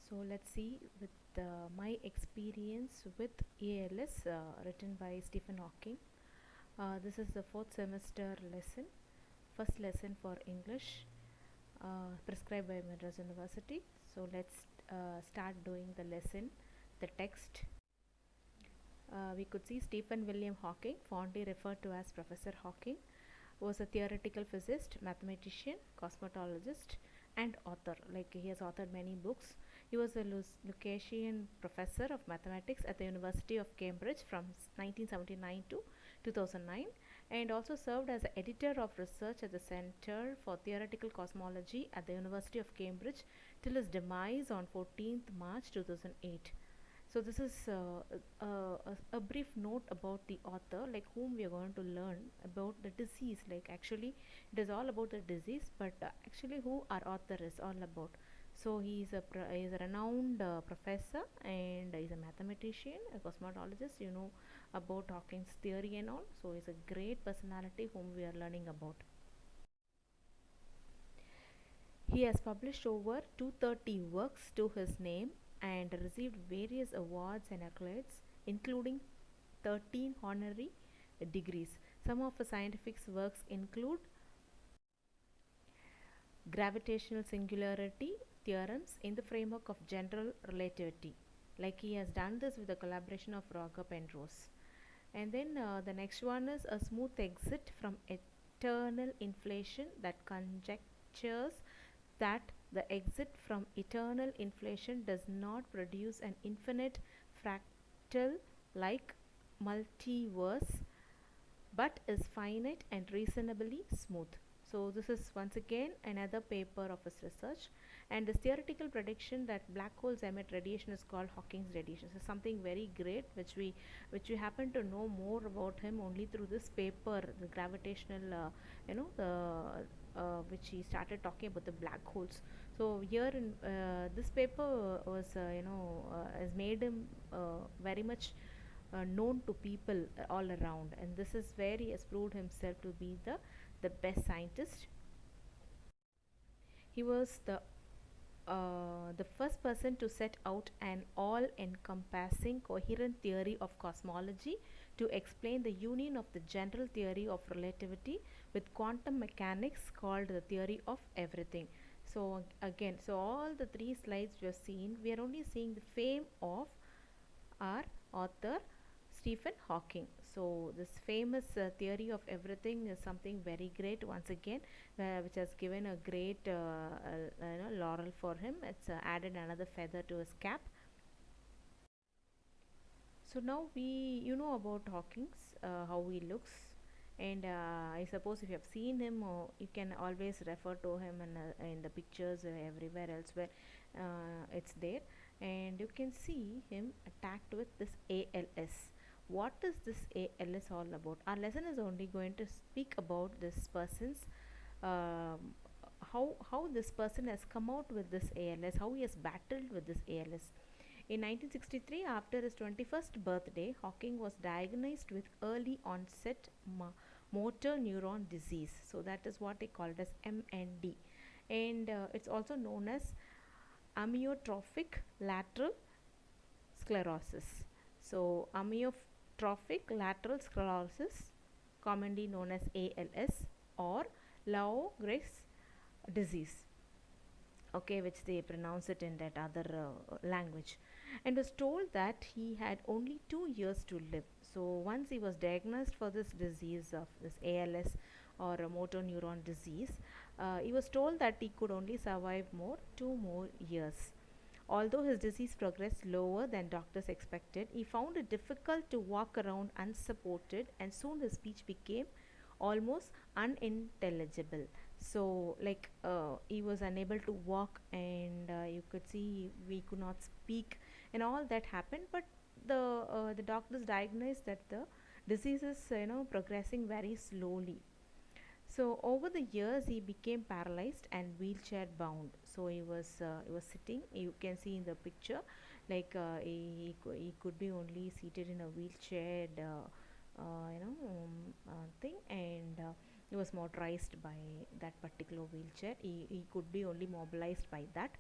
So let's see with my experience with ALS written by Stephen Hawking. This is the fourth semester lesson, first lesson for English prescribed by Madras University. So let's start doing the lesson, the text. We could see Stephen William Hawking, fondly referred to as Professor Hawking, was a theoretical physicist, mathematician, cosmologist, and author. Like he has authored many books. He was a Lucasian professor of mathematics at the University of Cambridge from 1979 to 2009, and also served as editor of research at the Center for Theoretical Cosmology at the University of Cambridge till his demise on 14th March 2008. So this is a brief note about the author, like whom we are going to learn about the disease. Like actually it is all about the disease, but actually who our author is all about. So he is a renowned professor, and he's a mathematician, a cosmologist, about Hawking's theory and all. So he's a great personality whom we are learning about. He has published over 230 works to his name and received various awards and accolades, including 13 honorary degrees. Some of his scientific works include gravitational singularity theorems in the framework of general relativity. Like he has done this with the collaboration of Roger Penrose. And then the next one is a smooth exit from eternal inflation that conjectures that the exit from eternal inflation does not produce an infinite fractal like multiverse but is finite and reasonably smooth. So this is once again another paper of his research, and this theoretical prediction that black holes emit radiation is called Hawking's radiation. So something very great which we happen to know more about him only through this paper, the gravitational which he started talking about the black holes. So here in this paper was has made him very much known to people all around, and this is where he has proved himself to be the best scientist. He was the first person to set out an all-encompassing coherent theory of cosmology to explain the union of the general theory of relativity with quantum mechanics called the theory of everything. So again, so all the three slides we have seen, we are only seeing the fame of our author Stephen Hawking. So this famous theory of everything is something very great once again, which has given a great laurel for him. It's added another feather to his cap. So now you know about Hawkins, how he looks, and I suppose if you have seen him, you can always refer to him in the pictures everywhere elsewhere. It's there, and you can see him attacked with this ALS. What is this ALS all about? Our lesson is only going to speak about this person's um, how this person has come out with this ALS, how he has battled with this ALS. In 1963, after his 21st birthday, Hawking was diagnosed with early onset motor neuron disease. So that is what they called as MND, and it's also known as amyotrophic lateral sclerosis. So amyotrophic lateral sclerosis, commonly known as ALS, or Lou-Gehrig's disease, okay, which they pronounce it in that other language, and was told that he had only 2 years to live. So once he was diagnosed for this disease of this ALS or a motor neuron disease, he was told that he could only survive 2 more years. Although his disease progressed slower than doctors expected, he found it difficult to walk around unsupported, and soon his speech became almost unintelligible. So like he was unable to walk, and you could see we could not speak, and all that happened. But the doctors diagnosed that the disease is progressing very slowly. So over the years he became paralyzed and wheelchair bound. So he was sitting, you can see in the picture, like he could be only seated in a wheelchair thing, and he was motorized by that particular wheelchair. He could be only mobilized by that.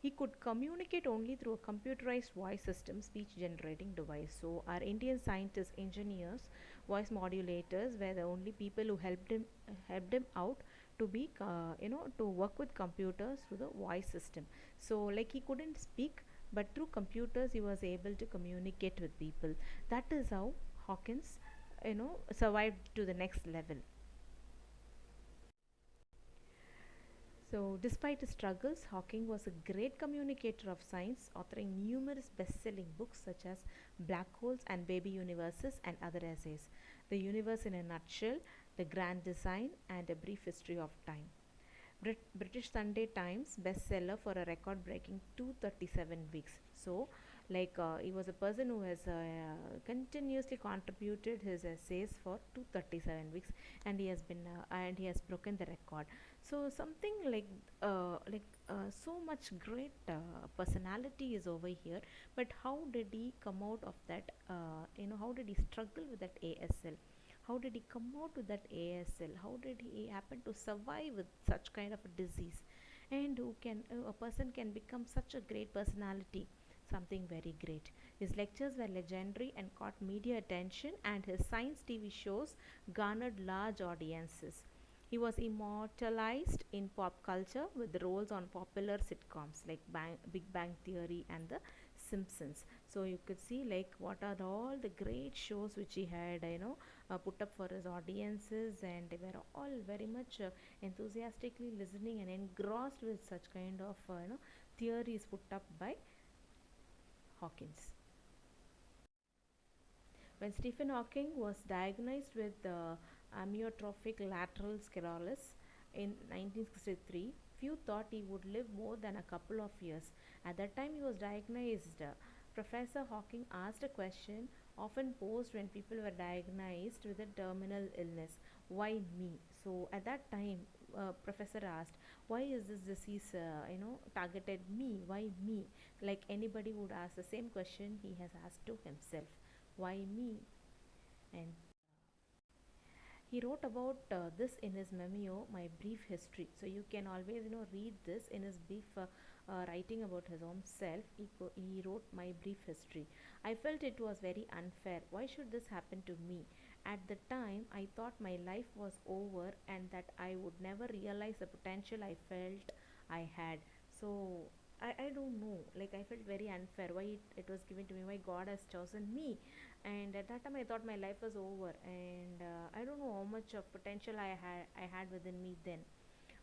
He could communicate only through a computerized voice system speech generating device. So our Indian scientists, engineers, voice modulators were the only people who helped him out to be to work with computers through the voice system. So like he couldn't speak, but through computers he was able to communicate with people. That is how Hawkins survived to the next level. So, despite his struggles, Hawking was a great communicator of science, authoring numerous best selling books such as Black Holes and Baby Universes and other essays. The Universe in a Nutshell, The Grand Design, and A Brief History of Time. British Sunday Times bestseller for a record breaking 237 weeks. So, he was a person who has continuously contributed his essays for 237 weeks, and he has broken the record. So, something so much great personality is over here, but how did he come out of that? How did he struggle with that ASL? How did he come out with that ASL? How did he happen to survive with such kind of a disease? And who can a person can become such a great personality? Something very great. His lectures were legendary and caught media attention, and his science TV shows garnered large audiences. He was immortalized in pop culture with roles on popular sitcoms like Big Bang Theory and The Simpsons. So you could see like what are all the great shows which he had, put up for his audiences, and they were all very much enthusiastically listening and engrossed with such kind of theories put up by Hawkins. When Stephen Hawking was diagnosed with amyotrophic lateral sclerosis in 1963, few thought he would live more than a couple of years. At that time he was diagnosed, Professor Hawking asked a question often posed when people were diagnosed with a terminal illness: why me? So at that time, professor asked, why is this disease targeted me? Why me? Like anybody would ask the same question he has asked to himself: why me? And he wrote about this in his memo, My Brief History. So you can always read this in his brief writing about his own self. He wrote My Brief History. I felt it was very unfair. Why should this happen to me? At the time, I thought my life was over and that I would never realize the potential I felt I had. So I don't know, like I felt very unfair why it was given to me, why God has chosen me. And at that time I thought my life was over, and I don't know how much of potential I had within me then.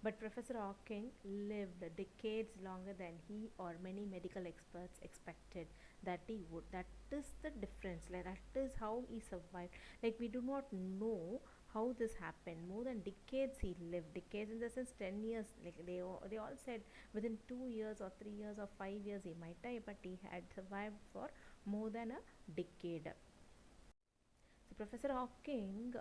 But Professor Hawking lived decades longer than he or many medical experts expected that he would. That is the difference. Like that is how he survived. Like we do not know how this happened. More than decades he lived. Decades in the sense 10 years. Like they all said within 2 years or 3 years or 5 years he might die, but he had survived for more than a decade. So Professor Hawking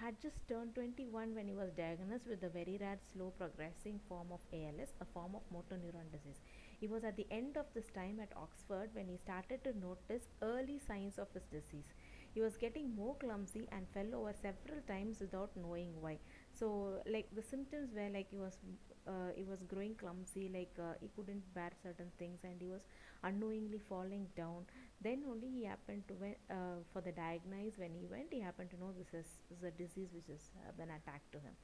had just turned 21 when he was diagnosed with a very rare, slow progressing form of ALS, a form of motor neuron disease. He was at the end of this time at Oxford when he started to notice early signs of his disease. He was getting more clumsy and fell over several times without knowing why. So, like the symptoms were like he was growing clumsy, like he couldn't bear certain things, and he was unknowingly falling down. Then only he happened to for the diagnosis. When he went, he happened to know this is a disease which has been attacked to him.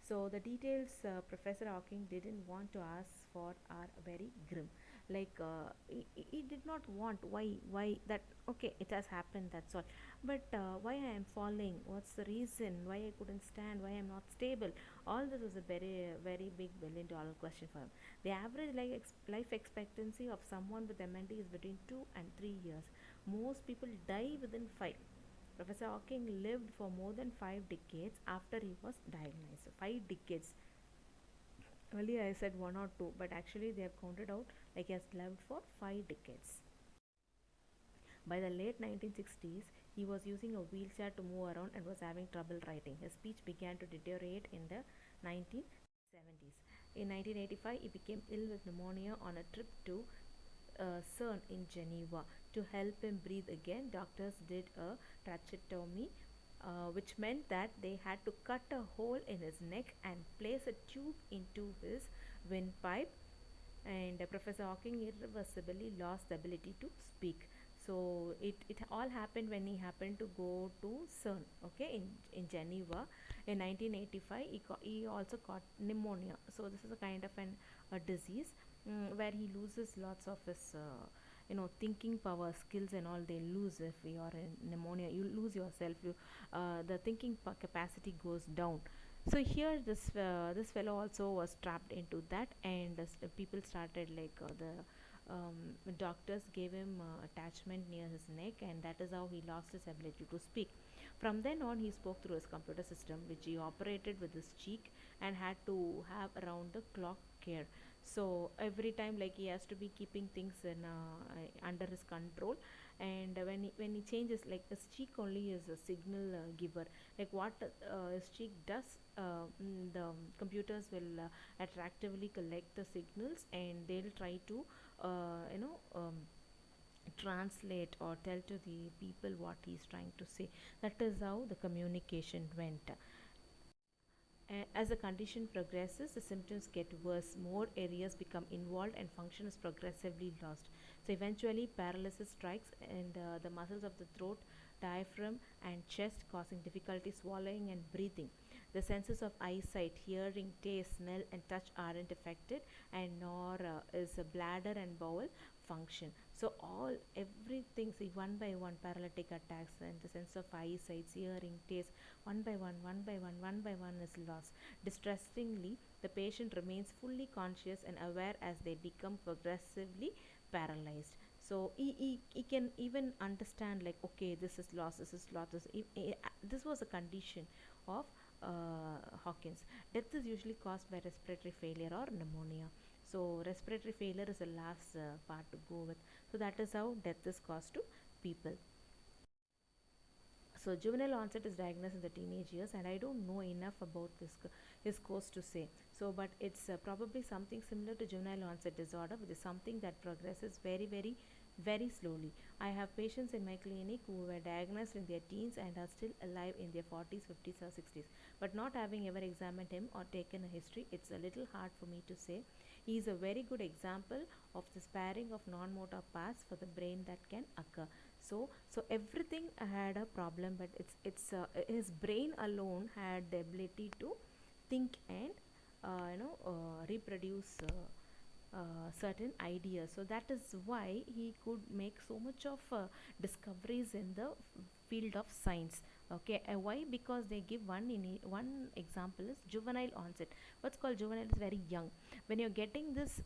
So the details Professor Hawking didn't want to ask for are very grim. He did not want why that, okay, it has happened, that's all. But why I am falling? What's the reason? Why I couldn't stand? Why I'm not stable? All this was a very big $1 billion question for him. The average life expectancy of someone with MND is between 2 and 3 years. Most people die within five. Professor Hawking lived for more than 5 decades after he was diagnosed. 5 decades. Earlier I said one or two, but actually they have counted out like he has lived for 5 decades. By the late 1960s, he was using a wheelchair to move around and was having trouble writing. His speech began to deteriorate in the 1970s. In 1985, he became ill with pneumonia on a trip to CERN in Geneva. To help him breathe again, doctors did a tracheotomy, which meant that they had to cut a hole in his neck and place a tube into his windpipe and Professor Hawking irreversibly lost the ability to speak. So it all happened when he happened to go to CERN, okay, in Geneva in 1985. He also caught pneumonia. So this is a kind of a disease, where he loses lots of his thinking power, skills and all. They lose if you are in pneumonia. You lose yourself. The thinking capacity goes down. So here this fellow also was trapped into that, and people started like doctors gave him attachment near his neck, and that is how he lost his ability to speak. From then on, he spoke through his computer system, which he operated with his cheek and had to have around the clock care. So every time, like, he has to be keeping things in under his control. And when he changes, like, his cheek only is a signal giver. Like what his cheek does, the computers will attractively collect the signals, and they'll try to translate or tell to the people what he's trying to say. That is how the communication went. As the condition progresses, the symptoms get worse, more areas become involved, and function is progressively lost. So, eventually, paralysis strikes, and the muscles of the throat, diaphragm, and chest, causing difficulty swallowing and breathing. The senses of eyesight, hearing, taste, smell, and touch aren't affected, and nor is a bladder and bowel function. So all everything, see, one by one, paralytic attacks, and the sense of eyesight, hearing, taste, one by one is lost. Distressingly, the patient remains fully conscious and aware as they become progressively paralyzed. So he can even understand, like, okay, this is lost, this is lost. This was a condition of Hawkins. Death is usually caused by respiratory failure or pneumonia. So respiratory failure is the last part to go with. So that is how death is caused to people. So juvenile onset is diagnosed in the teenage years, and I don't know enough about this his course to say. So, but it's probably something similar to juvenile onset disorder, which is something that progresses very, very, very slowly. I have patients in my clinic who were diagnosed in their teens and are still alive in their 40s, 50s, or 60s. But not having ever examined him or taken a history, it's a little hard for me to say. He is a very good example of the sparing of non-motor parts for the brain that can occur. So everything had a problem, but his brain alone had the ability to think and reproduce certain ideas. So that is why he could make so much of discoveries in the field of science. Okay, why? Because they give one example is juvenile onset. What's called juvenile is very young. When you're getting this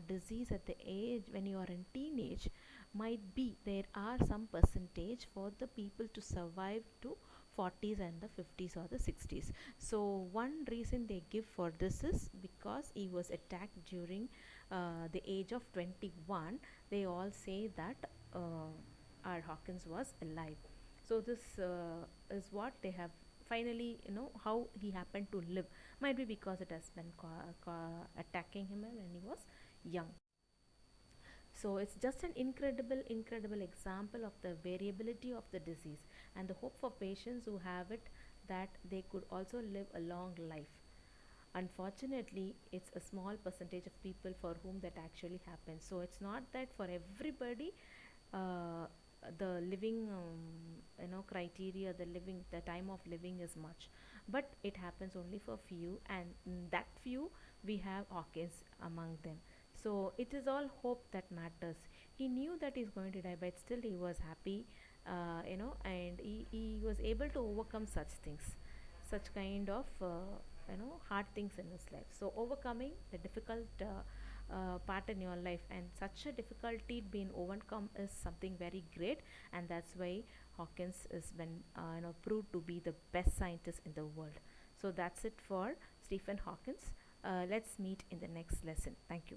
disease at the age when you are in teenage, might be there are some percentage for the people to survive to 40s and the 50s or the 60s. So one reason they give for this is because he was attacked during the age of 21. They all say that our Hawkins was alive. So this is what they have finally, how he happened to live. Might be because it has been attacking him when he was young. So it's just an incredible example of the variability of the disease and the hope for patients who have it, that they could also live a long life. Unfortunately, it's a small percentage of people for whom that actually happens. So it's not that for everybody uh, the living criteria, the time of living is much, but it happens only for few, and that few we have Hawkins among them. So it is all hope that matters. He knew that he's going to die, but still he was happy, and he was able to overcome such things, such kind of hard things in his life. So overcoming the difficult part in your life, and such a difficulty being overcome, is something very great, and that's why Hawkins has been proved to be the best scientist in the world. So that's it for Stephen Hawkins. Let's meet in the next lesson. Thank you.